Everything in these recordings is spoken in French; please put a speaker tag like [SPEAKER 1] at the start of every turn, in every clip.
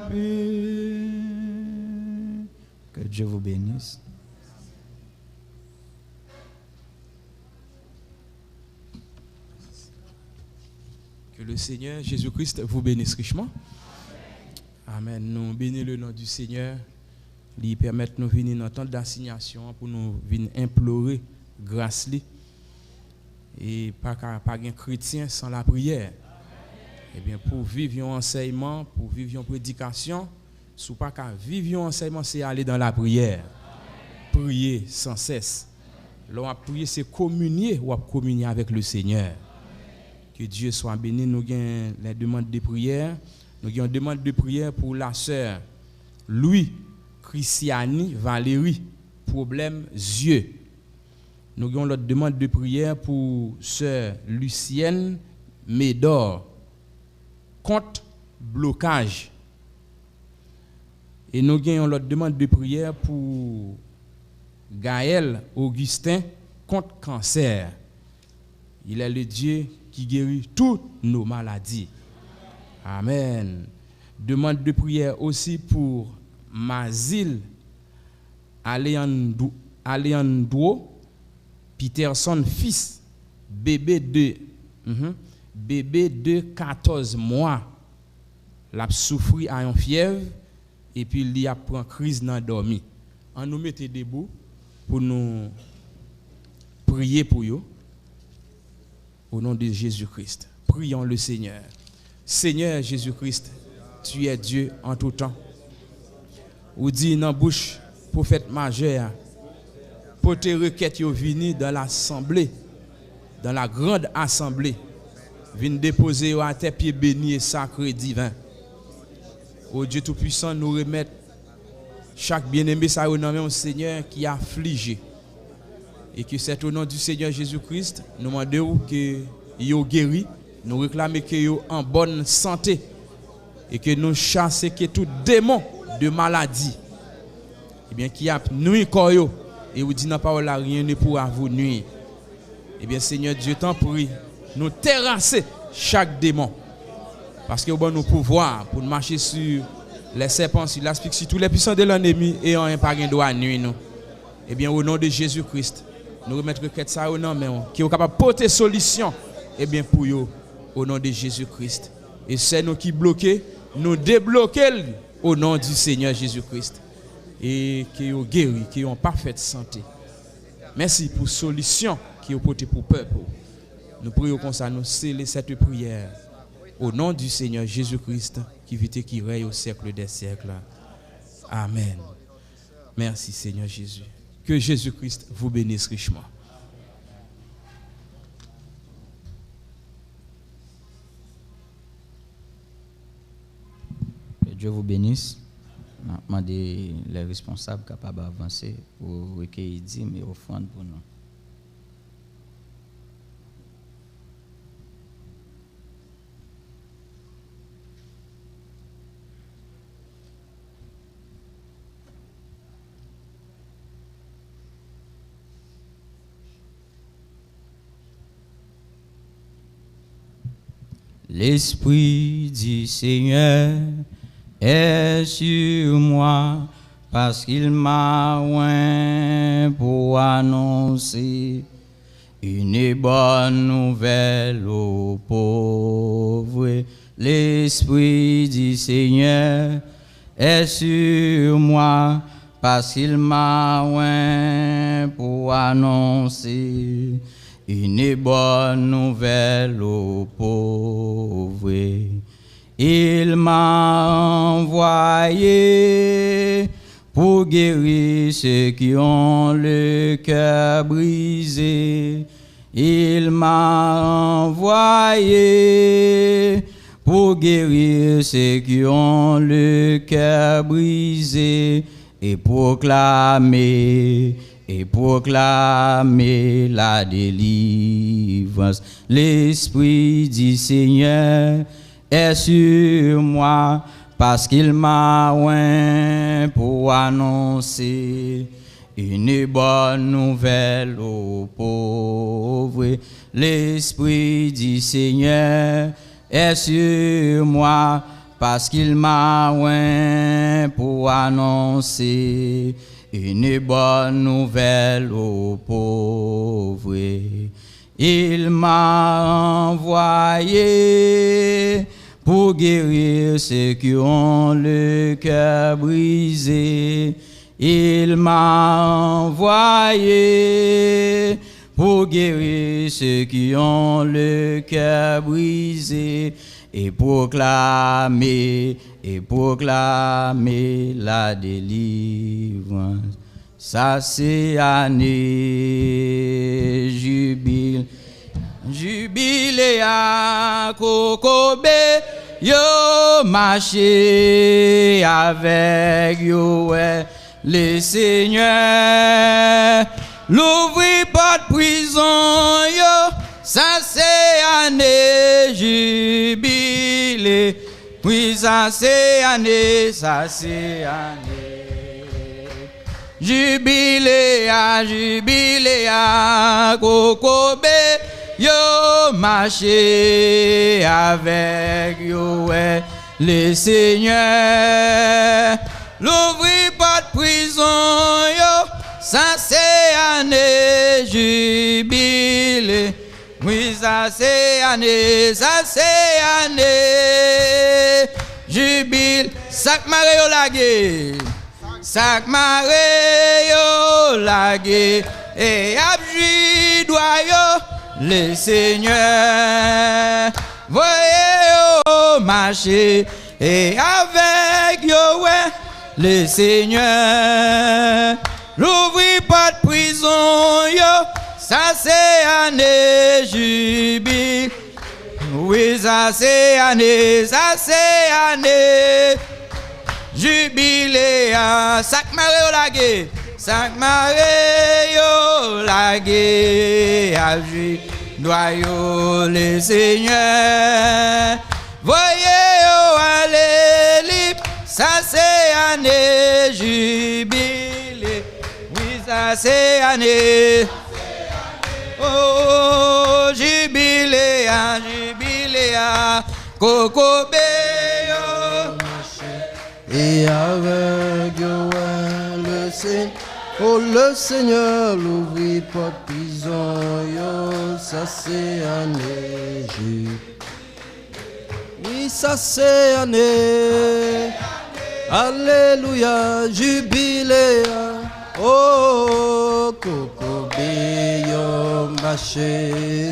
[SPEAKER 1] pure. Que Dieu vous bénisse.
[SPEAKER 2] Que le Seigneur Jésus-Christ vous bénisse richement. Amen. Nous bénissons le nom du Seigneur. Il permet de nous venir dans temps d'assignation pour nous venir implorer grâce li. Et pas un chrétien sans la prière. Eh bien, pour vivre un enseignement, pour vivre une prédication, si pas qu'à vivre un enseignement, c'est aller dans la prière. Prier sans cesse. Là, prier, c'est communier ou communier avec le Seigneur. Que Dieu soit béni. Nous avons les demandes de prière. Nous avons une demande de prière pour la sœur Louis Christiani Valérie, problème yeux. Nous avons l'autre demande de prière pour sœur Lucienne Médor, compte blocage. Et nous avons l'autre demande de prière pour Gaël Augustin, contre cancer. Il est le Dieu qui guérit toutes nos maladies. Amen. Demande de prière aussi pour Mazil Aleandro Peterson fils, bébé de 14 mois. L'a souffri à une fièvre et puis il a pris crise dans dormi. On nous mette debout pour nous prier pour eux. Au nom de Jésus-Christ, prions le Seigneur. Seigneur Jésus-Christ, tu es Dieu en tout temps. Ou dit dans la bouche, prophète majeur, pour tes requêtes venir dans l'assemblée, dans la grande assemblée, viens déposer à tes pieds bénis et sacrés divins. Ô Dieu Tout-Puissant, nous remettre chaque bien-aimé, ça au nom Seigneur qui a affligé. Et que c'est au nom du Seigneur Jésus-Christ, nous demandons que vous guéri, nous réclamons que vous en bonne santé et que nous chassons que tout démon de maladie, et bien qui a nuit corps et vous dit dans la parole rien ne pourra vous nuire. Et bien Seigneur Dieu t'en prie, nous terrasser chaque démon parce que vous avez nos pouvoirs pour marcher sur les serpents, sur l'asphyxie, tous les puissants de l'ennemi et en pas de droit nuire nous. Et bien au nom de Jésus-Christ, nous remettre requête ça au nom mais qui est capable de porter solution et bien pour eux au nom de Jésus-Christ. Et c'est nous qui bloquons, nous débloquons au nom du Seigneur Jésus-Christ. Et qui ont guéri, qui ont parfaite santé. Merci pour solution qui ont porté pour peuple. Nous prions comme ça, nous sceller cette prière au nom du Seigneur Jésus-Christ qui vit et qui règne au siècle des siècles. Amen. Merci Seigneur Jésus. Que Jésus-Christ vous bénisse richement.
[SPEAKER 1] Que Dieu vous bénisse. Je demande les responsables capables d'avancer pour recueillir dîmes et offrandes pour nous. L'Esprit du Seigneur est sur moi parce qu'il m'a oint pour annoncer une bonne nouvelle aux pauvres. L'Esprit du Seigneur est sur moi parce qu'il m'a oint pour annoncer une bonne nouvelle aux pauvres. Il m'a envoyé pour guérir ceux qui ont le cœur brisé. Il m'a envoyé pour guérir ceux qui ont le cœur brisé et proclamer la délivrance. L'Esprit du Seigneur est sur moi parce qu'il m'a oint pour annoncer une bonne nouvelle aux pauvres. L'Esprit du Seigneur est sur moi parce qu'il m'a oint pour annoncer une bonne nouvelle aux pauvres. Il m'a envoyé pour guérir ceux qui ont le cœur brisé. Il m'a envoyé pour guérir ceux qui ont le cœur brisé et proclamer la délivrance. Ça c'est année jubilé à Kokobé, yo marché avec yo les seigneurs, l'ouvrir pas de prison yo, ça c'est année jubilé, puis ça c'est année, jubilé à Kokobé, yo marché avec yo les seigneurs, l'ouvrir pas de prison yo, ça c'est année jubilé, oui ça c'est année jubilé, sac maré yo lagué, sac maré yo lagué, et abjui doyo les seigneurs, voyez yo marcher, et avec yo les seigneurs, l'ouvrir pas de prison yo, ça c'est année jubilé, oui ça c'est année jubilé, sac maré yo lagué, sac maré yo lagué, abjui doyo les seigneurs, voyez yo aller libre, ça c'est année jubilé, oui ça c'est année, oh jubilé à Kokobé yo,
[SPEAKER 3] et avec yo le Seigneur. Oh le Seigneur, l'ouvrit pas de prison, yo, ça c'est année. Oui, ça c'est année. Alléluia, jubilé. Oh, Kokobé, yo, marché.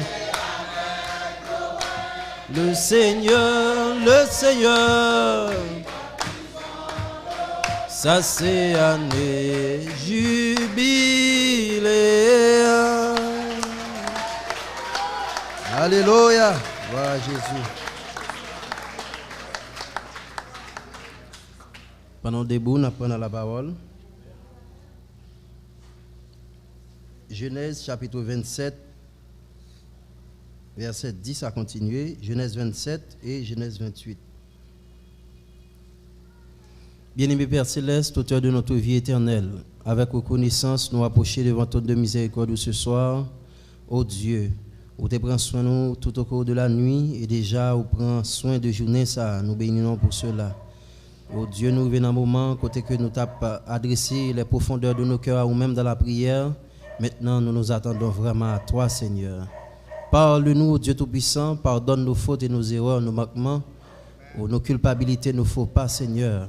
[SPEAKER 3] Le Seigneur, ça c'est année jubilé. Alléluia. Voilà Jésus. Pendant debout, nous apprenons la parole. Genèse chapitre 27, verset 10 à continuer. Genèse 27 et Genèse 28. Bien-aimé Père Céleste, auteur de notre vie éternelle, avec reconnaissance, nous approcher devant ton de miséricorde ce soir. Ô Dieu, où tu prends soin de nous tout au cours de la nuit et déjà où prends soin de journée, ça, nous bénissons pour cela. Ô Dieu, nous venons un moment, côté que nous t'avons adressé les profondeurs de nos cœurs à nous-mêmes dans la prière. Maintenant, nous nous attendons vraiment à toi, Seigneur. Parle-nous, Dieu Tout-Puissant, pardonne nos fautes et nos erreurs, nos manquements, ou nos culpabilités, nos faux pas, Seigneur.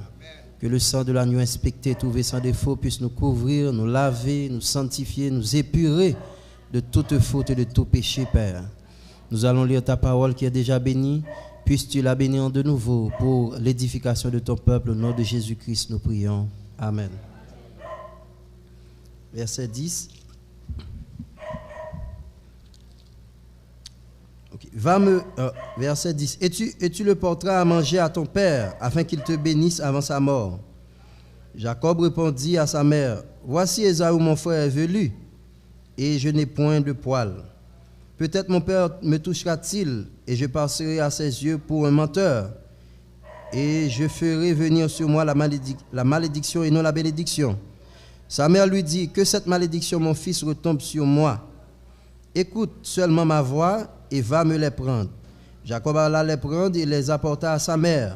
[SPEAKER 3] Que le sang de l'agneau inspecté, trouvé sans défaut, puisse nous couvrir, nous laver, nous sanctifier, nous épurer de toute faute et de tout péché, Père. Nous allons lire ta parole qui est déjà bénie. Puisses-tu la bénir de nouveau pour l'édification de ton peuple. Au nom de Jésus-Christ, nous prions. Amen. Verset 10. Okay. Verset 10. Et tu le porteras à manger à ton père, afin qu'il te bénisse avant sa mort. Jacob répondit à sa mère, voici Ésaü mon frère est velu, et je n'ai point de poil. Peut-être mon père me touchera-t-il, et je passerai à ses yeux pour un menteur, et je ferai venir sur moi la malédiction et non la bénédiction. Sa mère lui dit, que cette malédiction, mon fils, retombe sur moi. Écoute seulement ma voix, et va me les prendre. Jacob alla les prendre et les apporta à sa mère,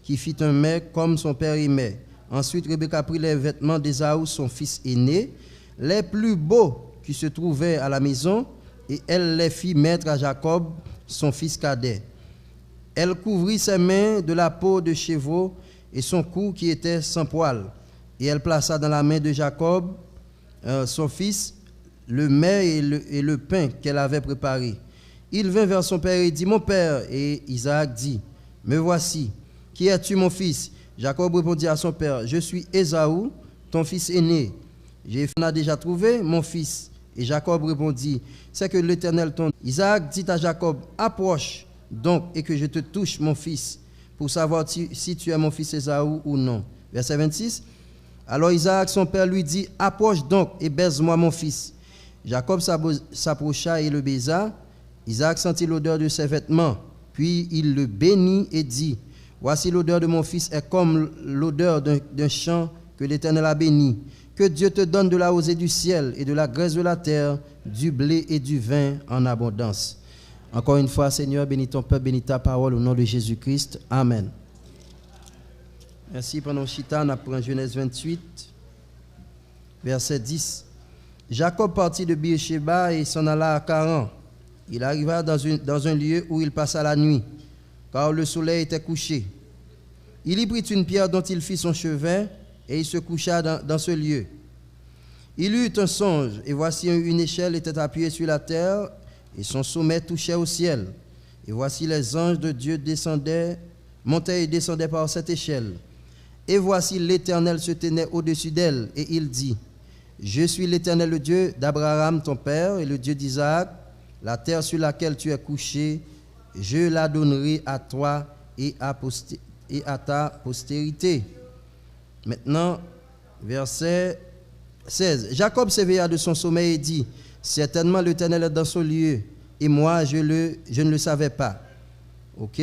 [SPEAKER 3] qui fit un mets comme son père aimait. Ensuite, Rebecca prit les vêtements d'Ésaü, son fils aîné, les plus beaux qui se trouvaient à la maison, et elle les fit mettre à Jacob, son fils cadet. Elle couvrit ses mains de la peau de chevaux et son cou qui était sans poil. Et elle plaça dans la main de Jacob, son fils, le mets et le pain qu'elle avait préparé. Il vint vers son père et dit, mon père. Et Isaac dit, me voici. Qui es-tu, mon fils? Jacob répondit à son père, je suis Ésaü, ton fils aîné. J'ai déjà trouvé mon fils. Et Jacob répondit, c'est que l'Éternel ton... Isaac dit à Jacob, approche donc et que je te touche, mon fils, pour savoir si tu es mon fils Ésaü ou non. Verset 26. Alors Isaac, son père, lui dit, approche donc et baise-moi, mon fils. Jacob s'approcha et le baisa. Isaac sentit l'odeur de ses vêtements, puis il le bénit et dit, voici l'odeur de mon fils est comme l'odeur d'un champ que l'Éternel a béni. Que Dieu te donne de la rosée du ciel et de la graisse de la terre, du blé et du vin en abondance. Encore une fois, Seigneur, bénis ton peuple, bénis ta parole au nom de Jésus-Christ. Amen. Merci. Pendant Chita, on apprend Genèse 28, verset 10. Jacob partit de Beersheba et s'en alla à Charan. Il arriva dans un lieu où il passa la nuit, car le soleil était couché. Il y prit une pierre dont il fit son chevet, et il se coucha dans ce lieu. Il eut un songe, et voici une échelle était appuyée sur la terre, et son sommet touchait au ciel. Et voici les anges de Dieu montaient et descendaient par cette échelle. Et voici l'Éternel se tenait au-dessus d'elle, et il dit, je suis l'Éternel, le Dieu d'Abraham, ton père, et le Dieu d'Isaac. La terre sur laquelle tu es couché, je la donnerai à toi et à ta postérité. Maintenant, verset 16. Jacob s'éveilla de son sommeil et dit, certainement l'Éternel est dans ce lieu, et moi je ne le savais pas. Ok?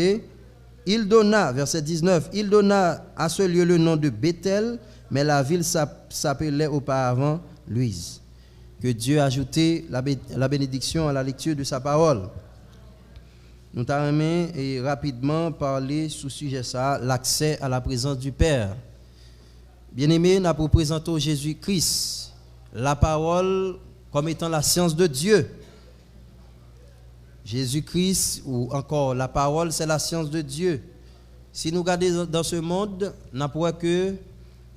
[SPEAKER 3] Il donna, verset 19, il donna à ce lieu le nom de Bethel, mais la ville s'appelait auparavant Luz. Que Dieu a ajouté la bénédiction à la lecture de sa parole. Nous t'aimons et rapidement parler sous sujet ça, l'accès à la présence du Père. Bien-aimé, nous avons présenté Jésus-Christ, la parole comme étant la science de Dieu. Jésus-Christ, ou encore la parole, c'est la science de Dieu. Si nous regardons dans ce monde, nous n'avons que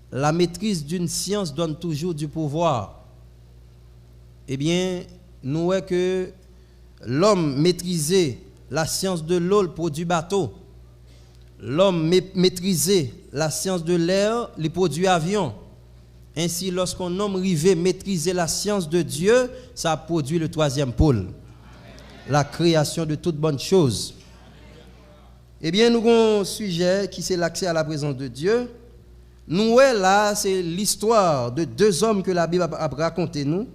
[SPEAKER 3] la maîtrise d'une science donne toujours du pouvoir. Eh bien, nous voyons que l'homme maîtrisait la science de l'eau, le produit bateau. L'homme maîtrisait la science de l'air, les produits avion. Ainsi, lorsqu'un homme arrivait maîtriser la science de Dieu, ça a produit le troisième pôle. La création de toutes bonnes choses. Eh bien, nous avons un sujet qui c'est l'accès à la présence de Dieu. Nous, là, c'est l'histoire de deux hommes que la Bible a raconté nous.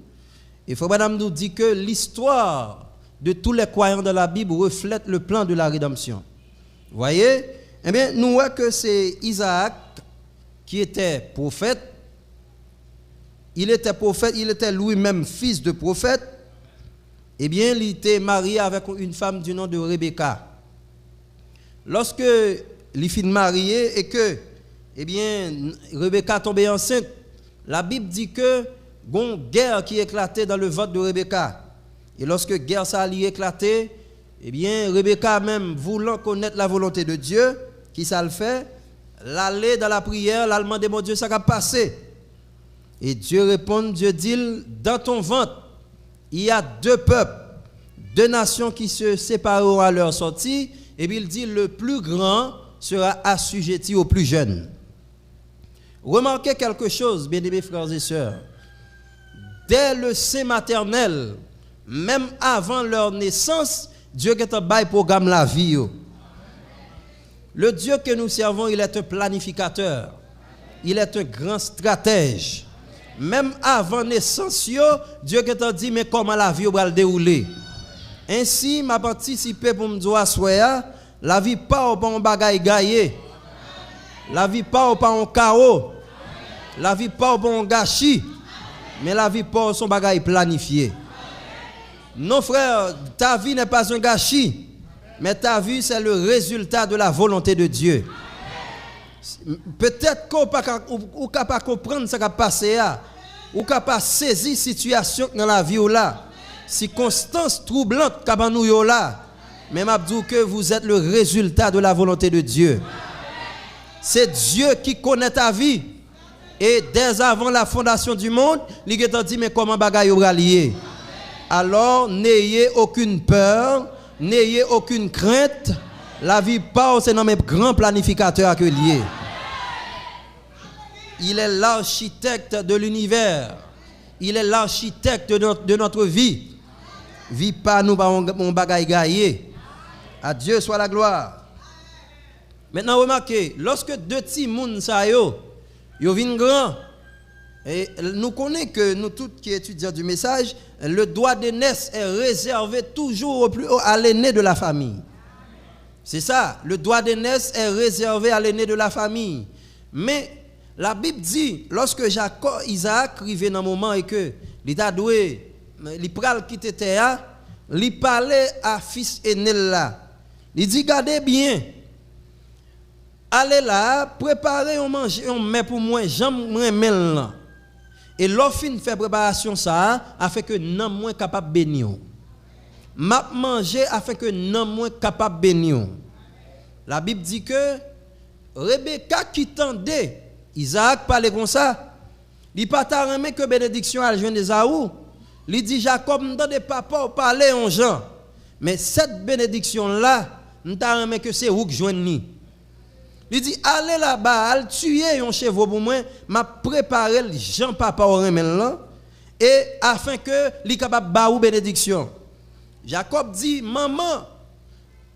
[SPEAKER 3] Il faut madame nous dire que l'histoire de tous les croyants de la Bible reflète le plan de la rédemption. Vous voyez? Eh bien, nous voyons que c'est Isaac qui était prophète. Il était prophète, il était lui-même fils de prophète. Eh bien, il était marié avec une femme du nom de Rebecca. Lorsque il fut marié et que, eh bien, Rebecca tombait enceinte, la Bible dit que une guerre qui éclatait dans le ventre de Rebecca. Et lorsque guerre ça allait éclater, eh bien, Rebecca même voulant connaître la volonté de Dieu, qui ça le fait, l'aller dans la prière, la demande de mon Dieu, ça va passer. Et Dieu répond, Dieu dit, dans ton ventre, il y a deux peuples, deux nations qui se sépareront à leur sortie, et puis il dit, le plus grand sera assujetti au plus jeune. Remarquez quelque chose, bien-aimés frères et sœurs. Dès le sein maternel, même avant leur naissance, Dieu qui est un bail programme la vie. Le Dieu que nous servons, il est un planificateur. Il est un grand stratège. Même avant naissance, Dieu qui t'a dit mais comment la vie va le dérouler. Ainsi, m'a participé pour me dire la vie pas au bon bagaille gaillé. La vie pas au bon chaos. La vie pas au bon gâchis. Mais la vie pas au son bagaille planifié. Non frère, ta vie n'est pas un gâchis. Mais ta vie c'est le résultat de la volonté de Dieu. Peut-être qu'on ou capable comprendre ce qui a passé là, ou capable saisir situation dans la vie là, circonstances troublantes qu'a nous yo là. Mais m'a dit que vous êtes le résultat de la volonté de Dieu. C'est Dieu qui connaît ta vie. Et dès avant la fondation du monde, il a dit mais comment bagaille ou lié. Alors n'ayez aucune peur, n'ayez aucune crainte. La vie passe, c'est dans mes grands planificateurs que lié. Il est l'architecte de l'univers. Il est l'architecte de notre vie. Vie pas nous par mon bagaille gaillé. À Dieu soit la gloire. Maintenant remarquez, lorsque deux petits moun sa yo viennent grand, et nous connaissons que nous tous qui étudions du message, le droit d'aînesse est réservé toujours au plus haut à l'aîné de la famille. C'est ça, le droit d'aînesse est réservé à l'aîné de la famille. Mais la Bible dit, lorsque Isaac arrivait dans un moment et que l'État doué, il pral quitter terre, il parlait à fils aîné là. Il dit, gardez bien, allez là, préparez un manger, un mets pour moi, j'aime là. Et l'offre fait préparation ça, afin que non moins capable bénir. M'a manger afin que non moins capable bénir. La Bible dit que Rebecca qui tendait Isaac parlait comme ça. Il pas ta remet que bénédiction à joindre Esaü. Il dit Jacob m'entendait papa parler en Jean. Mais cette bénédiction là, m'ta remet que c'est où que joindre ni. Il dit allez là-bas, allez tuer un chevaux pour moi, m'a préparé Jean papa au remet là et afin que li capable ba ou bénédiction. Jacob dit maman,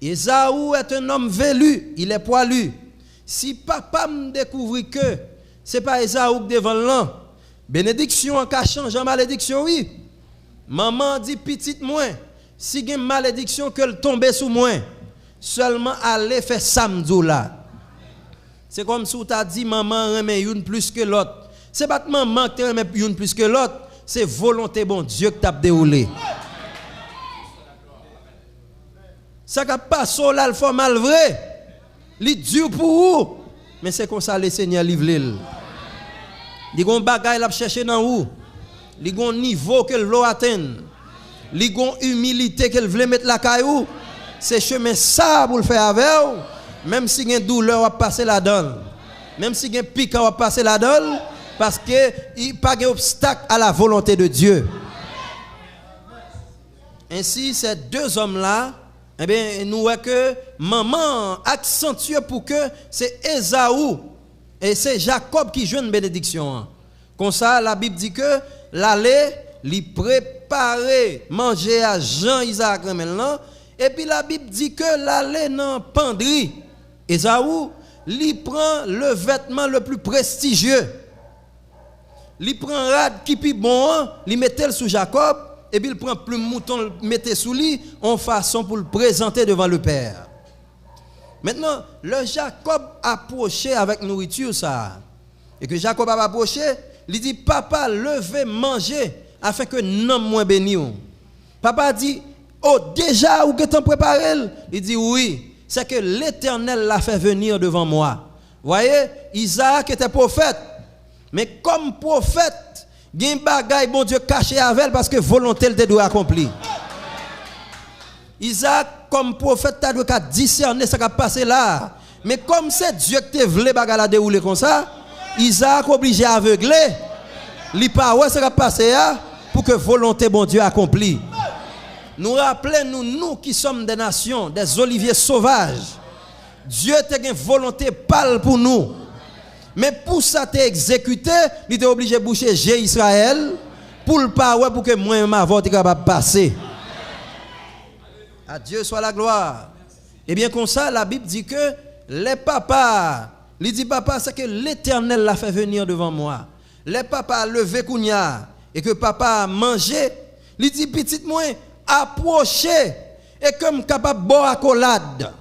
[SPEAKER 3] Esaü est un homme velu, il est poilu. Si papa me découvre que c'est pas Esaü devant l'an, bénédiction en cachant en malédiction, oui. Maman dit petite moi, si il y a une malédiction que tombe sous moi, seulement aller faire samedi là. C'est comme si tu as dit maman remet une plus que l'autre. C'est pas maman qui remet une plus que l'autre, c'est volonté bon Dieu qui t'a déroulé. Ça qui passe là, le faut mal vrai. Il dur pour vous. Mais c'est comme ça le Seigneur livre. Il y a un bagage à chercher dans vous. Il y a un niveau que l'eau atteint. Il y a une humilité qu'elle veut mettre la caillou. C'est chemin ça pour le faire avec vous. Même si il y a une douleur, on va passer là-dedans. Même si il y a un pic, on va passer là-dedans. Parce qu'il n'y a pas d'obstacle à la volonté de Dieu. Ainsi, ces deux hommes-là, eh bien, nous voyons que maman accentue pour que c'est Esaü et c'est Jacob qui joue une bénédiction. Comme ça, la Bible dit que l'aller, lui préparer, manger à Jean-Isaac maintenant. Et puis la Bible dit que l'aller dans penderie. Esaü, lui prend le vêtement le plus prestigieux. Lui prend rad qui pi bon, lui mettait sous Jacob. Et puis il prend plus mouton, le mettait sous lui en façon pour le présenter devant le Père. Maintenant, le Jacob approchait avec nourriture ça. Et que Jacob a approché, il dit papa, levez, mangez afin que non moins béni. Papa dit oh déjà ou que t'en préparé? Il dit oui, c'est que l'Éternel l'a fait venir devant moi. Voyez, Isaac était prophète. Mais comme prophète, il y a un bagay bon Dieu caché avec elle parce que volonté le doit accomplir. Isaac, comme prophète, tu dois discerner ce qui a passé là. Mais comme c'est Dieu qui te voulait bagay la dérouler comme ça, Isaac obligé à aveugler. Il pas ouais ce qui a passé là pour que volonté bon Dieu accomplie. Nous rappelons nous qui sommes des nations, des oliviers sauvages. Dieu a une volonté pâle pour nous. Mais pour ça t'es exécuté, il était obligé de boucher G Israël pour le pas pour que moi ma voix soit capable de passer. À Dieu soit la gloire. Et bien comme ça la Bible dit que les papas, il dit papa c'est que l'Éternel l'a fait venir devant moi. Les papas levé kounya et que papa a mangé, il dit petite moi approcher et comme capable boire accolade.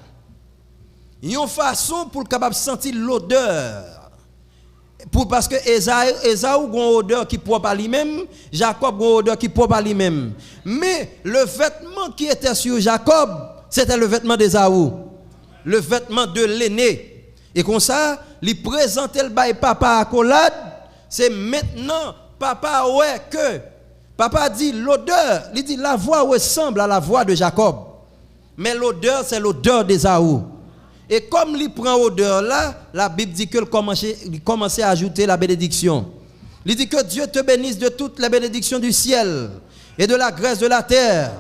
[SPEAKER 3] Une façon pour capable sentir l'odeur. Parce que Esaü a une odeur qui propre à lui-même, Jacob a une odeur qui propre à lui-même. Mais le vêtement qui était sur Jacob, c'était le vêtement d'Esaü, le vêtement de l'aîné. Et comme ça, il présentait le bail papa accolade, c'est maintenant papa ouais que papa dit l'odeur, il dit la voix ressemble à la voix de Jacob. Mais l'odeur c'est l'odeur d'Ésaü. Et comme il prend odeur là, la Bible dit que il commençait à ajouter la bénédiction. Il dit que Dieu te bénisse de toutes les bénédictions du ciel et de la grâce de la terre.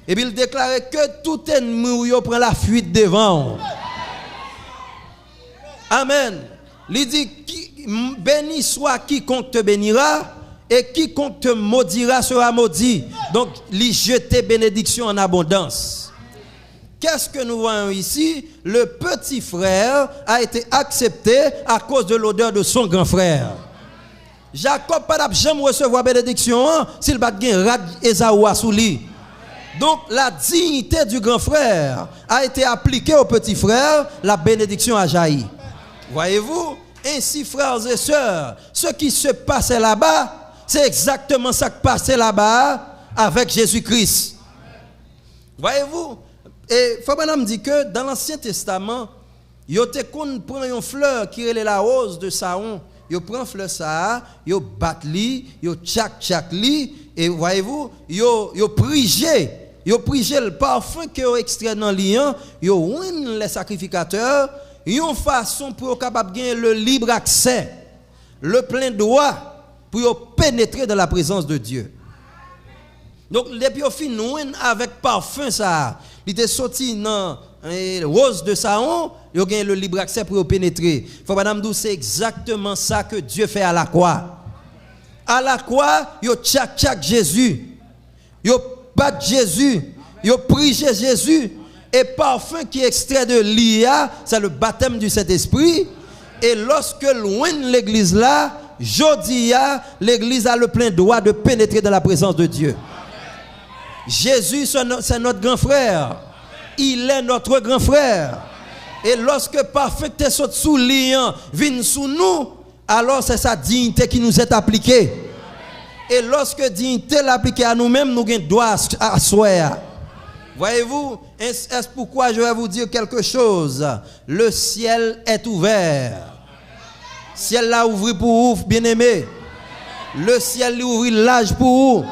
[SPEAKER 3] Et puis il déclarait que tout ennemi prend la fuite devant. Amen. Il dit béni soit quiconque te bénira et quiconque te maudira sera maudit. Donc il jette bénédiction en abondance. Qu'est-ce que nous voyons ici? Le petit frère a été accepté à cause de l'odeur de son grand frère. Jacob n'a jamais recevoir bénédiction s'il bat gen Ésaü sous lui. Donc la dignité du grand frère a été appliquée au petit frère, la bénédiction a jailli. Voyez-vous? Ainsi, frères et sœurs, ce qui se passait là-bas, c'est exactement ça qui passait là-bas avec Jésus-Christ. Voyez-vous? Et Fabana dit que dans l'Ancien Testament, il y a une fleur qui est la rose de Saron. Il prend fleur ça, il bat li, il tchak li, et voyez-vous, il prigé le parfum qui est extrait dans lion, il win les sacrificateurs, une façon pour capable gagner le libre accès, le plein droit pour pénétrer dans la présence de Dieu. Donc depuis au fin avec parfum ça, il était sorti dans rose de Saron, il a gagné le libre accès pour pénétrer. Faut madame dou c'est exactement ça que Dieu fait à la croix. À la croix, il tchak Jésus. Il bat Jésus, il prige Jésus et parfum qui est extrait de l'IA, c'est le baptême du Saint-Esprit et lorsque loin l'église là, jodia l'église a le plein droit de pénétrer dans la présence de Dieu. Jésus, c'est notre grand frère. Il est notre grand frère. Et lorsque parfait est sous liant vient sous nous, alors c'est sa dignité qui nous est appliquée. Et lorsque dignité l'appliquée à nous-mêmes, nous avons droit à soi. Voyez-vous, est-ce pourquoi je vais vous dire quelque chose? Le ciel est ouvert. Ciel l'a ouvert pour vous, bien-aimés. Le ciel l'a ouvert large pour vous.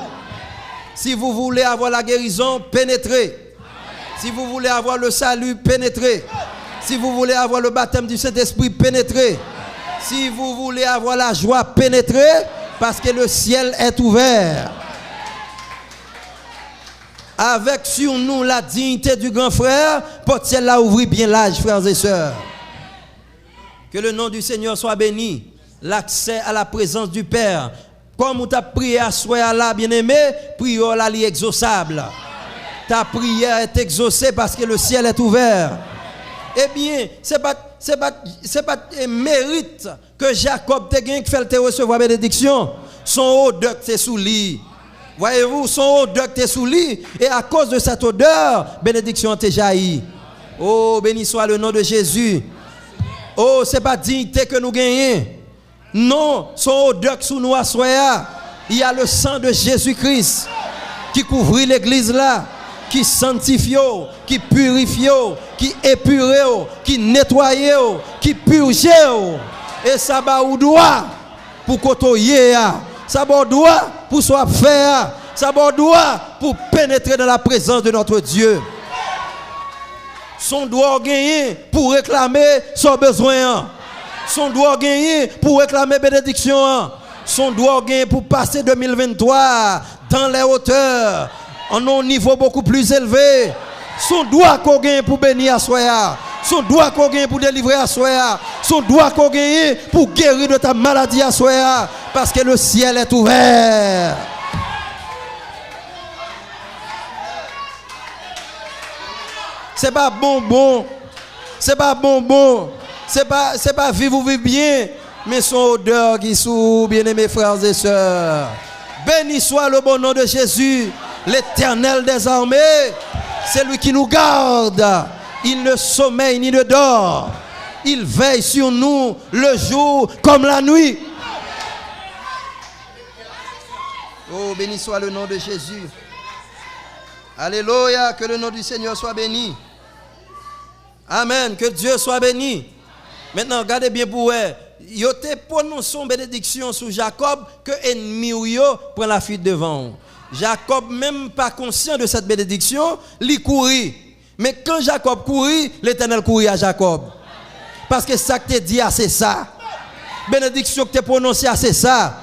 [SPEAKER 3] Si vous voulez avoir la guérison, pénétrez. Si vous voulez avoir le salut, pénétrez. Si vous voulez avoir le baptême du Saint-Esprit, pénétrez. Si vous voulez avoir la joie, pénétrez, parce que le ciel est ouvert. Avec sur nous la dignité du grand frère, porte ciel l'a ouvert bien large, frères et sœurs. Que le nom du Seigneur soit béni. L'accès à la présence du Père. Comme on t'a prié à soi là, bien-aimé, prière là est exaucable. Ta prière est exaucée parce que le ciel est ouvert. Eh bien, c'est pas mérite que Jacob te gagne qui fait te recevoir bénédiction. Son odeur t'est sous lui. Voyez-vous, son odeur t'est sous lui et à cause de cette odeur, bénédiction t'est jaillie. Oh, béni soit le nom de Jésus. Oh, c'est pas dignité que nous gagnons. Non, son odeur sous nous à soya. Il y a le sang de Jésus-Christ qui couvre l'église là, qui sanctifie, qui purifie, qui épure, qui nettoie, qui purge. Et ça va ou doigt pour côtoyer, ça va doigt pour soit faire, ça va doigt pour pénétrer dans la présence de notre Dieu. Son doigt gagné pour réclamer son besoin. Son doigt gagné pour réclamer bénédiction. Son doigt gagné pour passer 2023 dans les hauteurs, en un niveau beaucoup plus élevé. Son doigt qu'on gagne pour bénir à soi. Son doigt qu'on gagne pour délivrer à soi. Son doigt qu'on gagne pour guérir de ta maladie à soi. Parce que le ciel est ouvert. C'est pas bonbon. C'est pas bonbon. C'est pas vivre ou vivre bien. Mais son odeur qui sous, bien-aimés frères et sœurs. Béni soit le bon nom de Jésus, l'Éternel des armées. C'est lui qui nous garde. Il ne sommeille ni ne dort. Il veille sur nous le jour comme la nuit. Oh, béni soit le nom de Jésus. Alléluia, que le nom du Seigneur soit béni. Amen, que Dieu soit béni. Maintenant, regardez bien pour vous. Yo te prononcé une bénédiction sur Jacob que ennemi yo prend la fuite devant. Jacob, même pas conscient de cette bénédiction, il courit. Mais quand Jacob courit, l'Éternel courit à Jacob. Parce que ça que tu dit, c'est ça. Bénédiction que tu prononcée, c'est ça.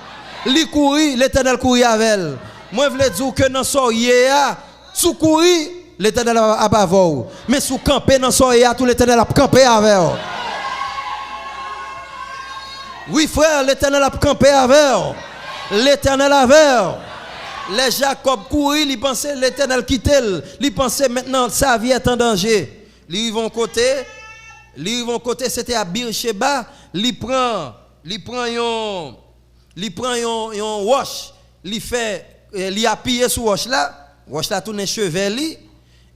[SPEAKER 3] Il courit, l'Éternel courit avec elle. Moi, je veux dire que dans soirée, sous courir, l'Éternel a pas vu. Mais sous camper dans soirée, tout l'Éternel a campé avec elle. Oui, frère, l'Éternel a campé avec elle. L'Éternel avec elle. Les Jacob courir, ils pensaient l'Éternel quitter, ils pensaient maintenant sa vie est en danger. Ils vont côté, c'était à Beersheba, ils prend yon wash, il appuyé sur wash là tourne chevet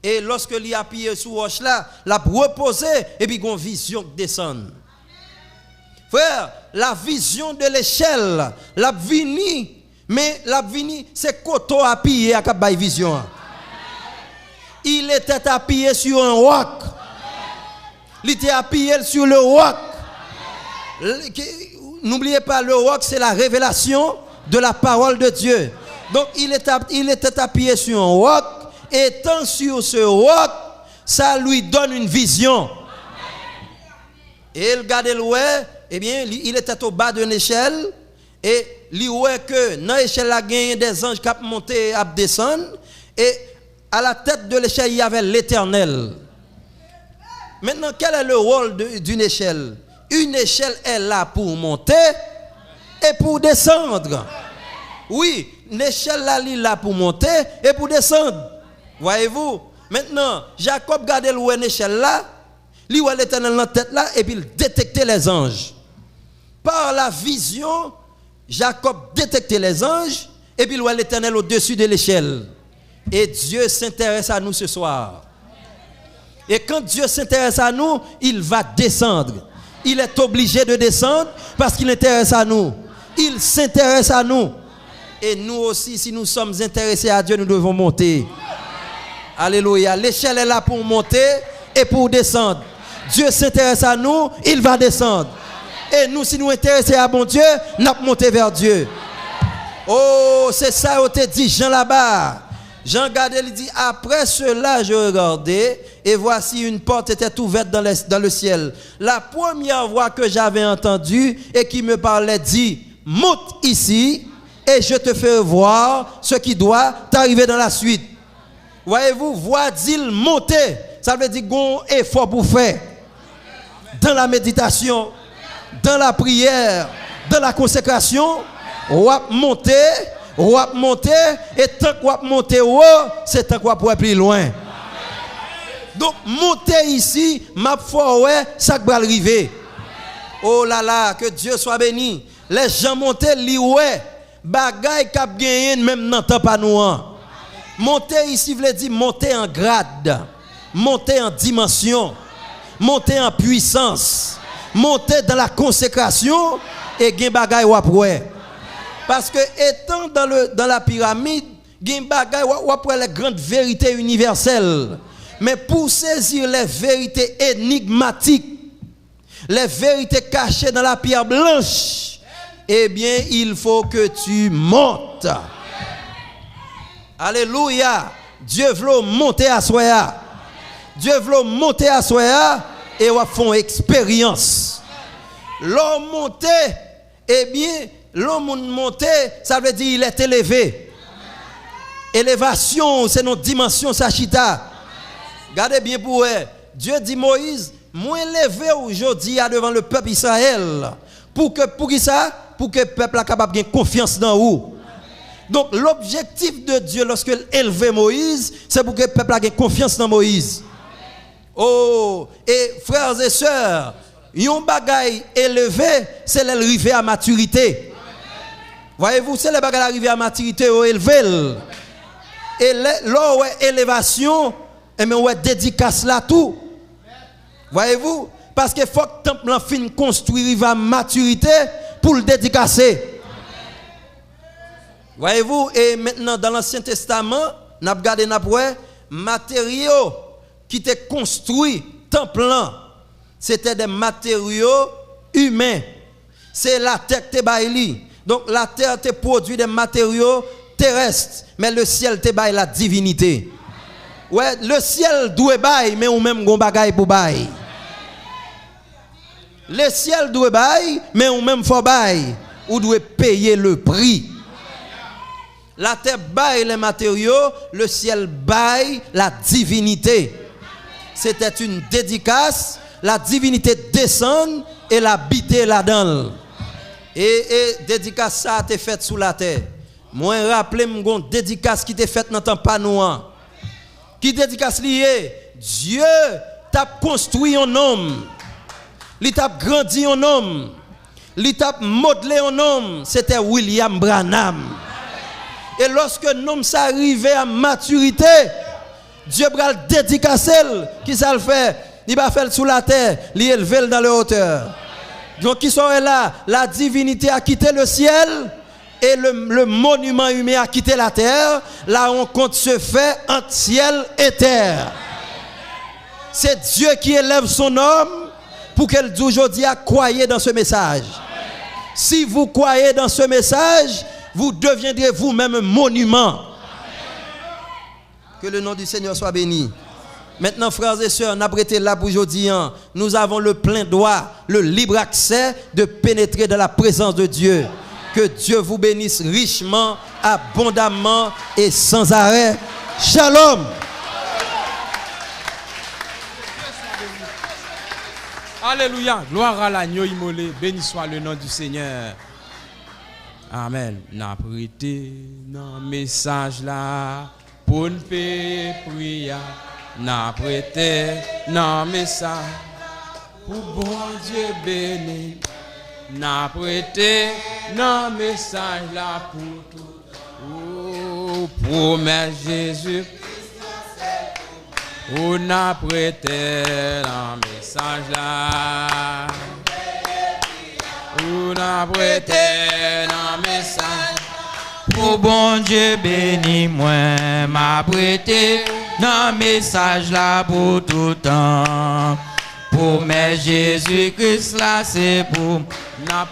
[SPEAKER 3] et lorsque il appuyé sur wash là, l'a reposé et puis une vision descend. Frère, la vision de l'échelle, la vini. Mais la vini, c'est koto appuyé à Kabay Vision. Il était appuyé sur un roc. Il était appuyé sur le roc. N'oubliez pas, le roc, c'est la révélation de la parole de Dieu. Donc, il était appuyé sur un roc. Et étant sur ce roc, ça lui donne une vision. Et il regardait le eh bien, il était au bas d'une échelle. Et il voit que dans l'échelle, il y a des anges qui ont monté et descendu. Et à la tête de l'échelle, il y avait l'Éternel. Maintenant, quel est le rôle d'une échelle? Une échelle est là pour monter et pour descendre. Oui, l'échelle là, est là pour monter et pour descendre. Voyez-vous? Maintenant, Jacob regardait une échelle là, il voit l'Éternel dans la tête là, et puis il détectait les anges. Par la vision, Jacob détectait les anges et puis il voit l'Éternel au-dessus de l'échelle. Et Dieu s'intéresse à nous ce soir. Et quand Dieu s'intéresse à nous, il va descendre. Il est obligé de descendre parce qu'il s'intéresse à nous. Il s'intéresse à nous. Et nous aussi, si nous sommes intéressés à Dieu, nous devons monter. Alléluia. L'échelle est là pour monter et pour descendre. Dieu s'intéresse à nous, il va descendre. Et nous, si nous intéressons à bon Dieu, nous allons monter vers Dieu. Oh, c'est ça qu'on te dit, Jean là-bas. Jean regardait, il dit, après cela, je regardais, et voici une porte était ouverte dans le ciel. La première voix que j'avais entendue et qui me parlait dit, monte ici, et je te ferai voir ce qui doit t'arriver dans la suite. Voyez-vous, voix dit monter, ça veut dire qu'on effort pour faire. Dans la méditation, dans la prière, dans la consécration, on va monter, et tant qu'on va monter haut, c'est tant qu'on va pouvoir plus loin. Donc, monter ici, ma foi, ouais, ça va arriver. Oh là là, que Dieu soit béni. Les gens montent, li ouais, bagay k'ap gagné même nan temps pas nous. Monter ici veut dire monter en grade, monter en dimension, monter en puissance, monter dans la consécration et gen bagay wap ouais. Parce que étant dans la pyramide, gen bagay wap ouais les grandes vérités universelles. Mais pour saisir les vérités énigmatiques, les vérités cachées dans la pierre blanche, eh bien, il faut que tu montes. Alléluia. Dieu veut monter à soi. Dieu veut monter à soi et on va faire une expérience. L'homme monté, eh bien, l'homme monté, ça veut dire il est élevé. Élévation, c'est notre dimension sachita. Regardez bien pour eux. Dieu dit Moïse, moi élevé aujourd'hui devant le peuple Israël. Pour que le peuple soit capable de gagner confiance dans vous. Donc l'objectif de Dieu lorsqu'il élevait Moïse, c'est pour que le peuple ait confiance dans Moïse. Oh, et frères et sœurs, yon bagay élevé, c'est l'arrivée à maturité. Voyez-vous, c'est le bagay arrivé à maturité ou élevé. Et là où est élévation, et mais ouais dédicace là tout. Voyez-vous, parce que faut que le temple fin construire à maturité pour le dédicacer. Voyez-vous, et maintenant dans l'Ancien Testament, n'a regardé n'a matériaux qui étaient construits temple là. c'était des matériaux humains. C'est la terre qui te baille. Donc la terre te produit des matériaux terrestres, mais le ciel te baille la divinité. Ouais, le ciel doit bailler, mais ou même gon bagaille pour bailler. Le ciel doit bailler, mais ou même faut bailler. Ou doit payer le prix. La terre baille les matériaux, le ciel baille la divinité. C'était une dédicace, la divinité descend et l'habiter là-dedans. Et dédicace ça a été faite sous la terre. Moi rappelez moi une dédicace qui était faite dans temps pas noir. Qui dédicace lié? Dieu t'a construit un homme. Il t'a grandi un homme. Il t'a modelé un homme. C'était William Branham. Et lorsque l'homme s'arrivait à maturité, Dieu va le dédicacer. Qui ça le fait? Il va faire sous la terre, l'élever dans la hauteur. Donc qui sont là? La divinité a quitté le ciel et le monument humain a quitté la terre. La rencontre se fait entre ciel et terre. C'est Dieu qui élève son homme pour qu'elle dise aujourd'hui à croire dans ce message. Si vous croyez dans ce message, vous deviendrez vous-même un monument. Que le nom du Seigneur soit béni. Maintenant, frères et sœurs, nous prêté là pour aujourd'hui. Nous avons le plein droit, le libre accès de pénétrer dans la présence de Dieu. Que Dieu vous bénisse richement, abondamment et sans arrêt. Shalom.
[SPEAKER 2] Alléluia. Gloire à l'agneau immolé. Béni soit le nom du Seigneur. Amen. N'a prêté dans le message là pour nous prier. N'a prêté dans le message pour bon Dieu béni. N'a prêté dans le message là pour tout. Oh, promets Jésus. On a prêté dans le message là. On a prêté dans le message.
[SPEAKER 1] Pour bon Dieu béni moi, m'a prêté dans le message là pour tout temps. Pour mes Jésus-Christ là c'est pour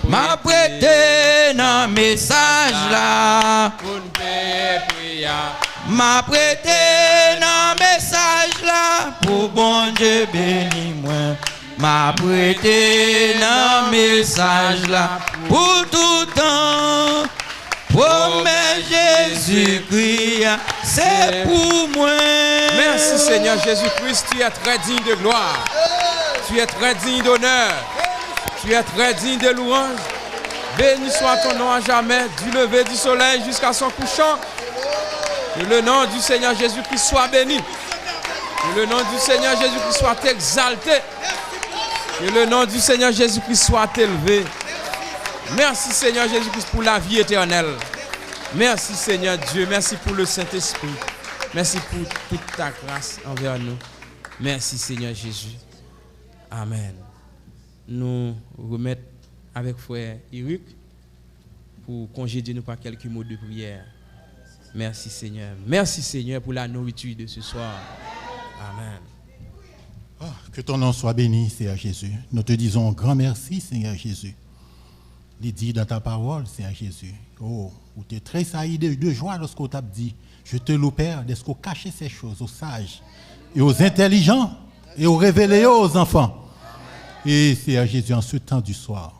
[SPEAKER 1] m'a prêté dans le message là. M'a prêté dans le message là pour bon Dieu béni moi. M'a prêté dans le message là pour tout temps. Promets Jésus-Christ, c'est pour moi.
[SPEAKER 2] Merci Seigneur Jésus-Christ, tu es très digne de gloire. Tu es très digne d'honneur. Tu es très digne de louange. Béni soit ton nom à jamais, du lever du soleil jusqu'à son couchant. Que le nom du Seigneur Jésus-Christ soit béni. Que le nom du Seigneur Jésus-Christ soit exalté. Que le nom du Seigneur Jésus-Christ soit élevé. Merci Seigneur Jésus-Christ pour la vie éternelle. Merci Seigneur Dieu. Merci pour le Saint-Esprit. Merci pour toute ta grâce envers nous. Merci Seigneur Jésus. Amen. Nous remettons avec frère Eric pour congédier nous par quelques mots de prière. Merci Seigneur. Merci Seigneur pour la nourriture de ce soir. Amen.
[SPEAKER 4] Oh, que ton nom soit béni, Seigneur Jésus. Nous te disons un grand merci, Seigneur Jésus. Il dit dans ta parole, Seigneur Jésus, oh, où tu es très sailli de joie lorsqu'on t'a dit, je te loue, Père, de ce qu'on cache ces choses aux sages et aux intelligents et aux révélés aux enfants. Et Seigneur Jésus, en ce temps du soir,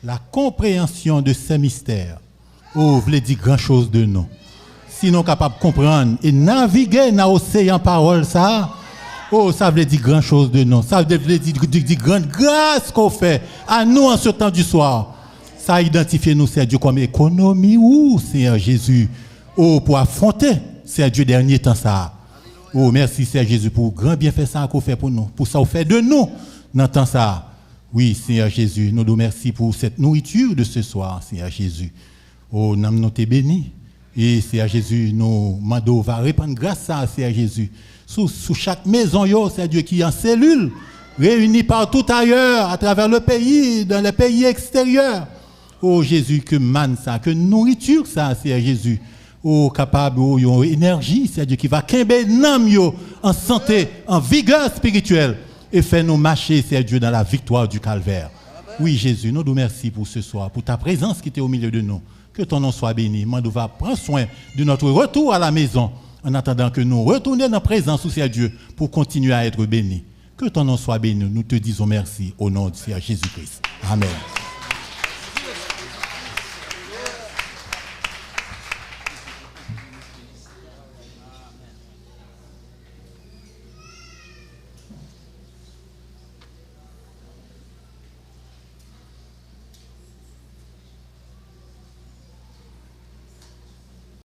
[SPEAKER 4] la compréhension de ces mystères, oh, voulait dire grand chose de nous. Sinon capable de comprendre et naviguer dans l'océan parole, ça, oh, ça veut dire grand chose de nous. Ça veut dire grande grâce qu'on fait à nous en ce temps du soir. Ça identifie nous, Seigneur Dieu, comme économie ou Seigneur Jésus, oh, pour affronter, Seigneur Dieu, dernier temps ça. Oh, merci, Seigneur Jésus, pour grand bienfait ça qu'on fait pour nous, pour ça qu'on fait de nous dans temps ça. Oui, Seigneur Jésus, nous nous remercions pour cette nourriture de ce soir, Seigneur Jésus. Oh, nous te bénis. Et Seigneur Jésus, nous demandons, va répandre grâce à Seigneur Jésus. Sous chaque maison, Seigneur Dieu, qui est en cellule, réunie partout ailleurs, à travers le pays, dans les pays extérieurs. Oh Jésus, que manne ça, que nourriture ça, Seigneur Jésus. Oh, capable, oh, yon énergie, Seigneur Dieu, qui va kembe nam yo en santé, en vigueur spirituelle. et fais-nous marcher, Seigneur Dieu, dans la victoire du calvaire. Oui, Jésus, nous nous remercions pour ce soir, pour ta présence qui était au milieu de nous. Que ton nom soit béni. Mandou va prendre soin de notre retour à la maison en attendant que nous retournions dans la présence du Seigneur Dieu pour continuer à être bénis. Que ton nom soit béni. Nous te disons merci au nom du Seigneur Jésus-Christ. Amen.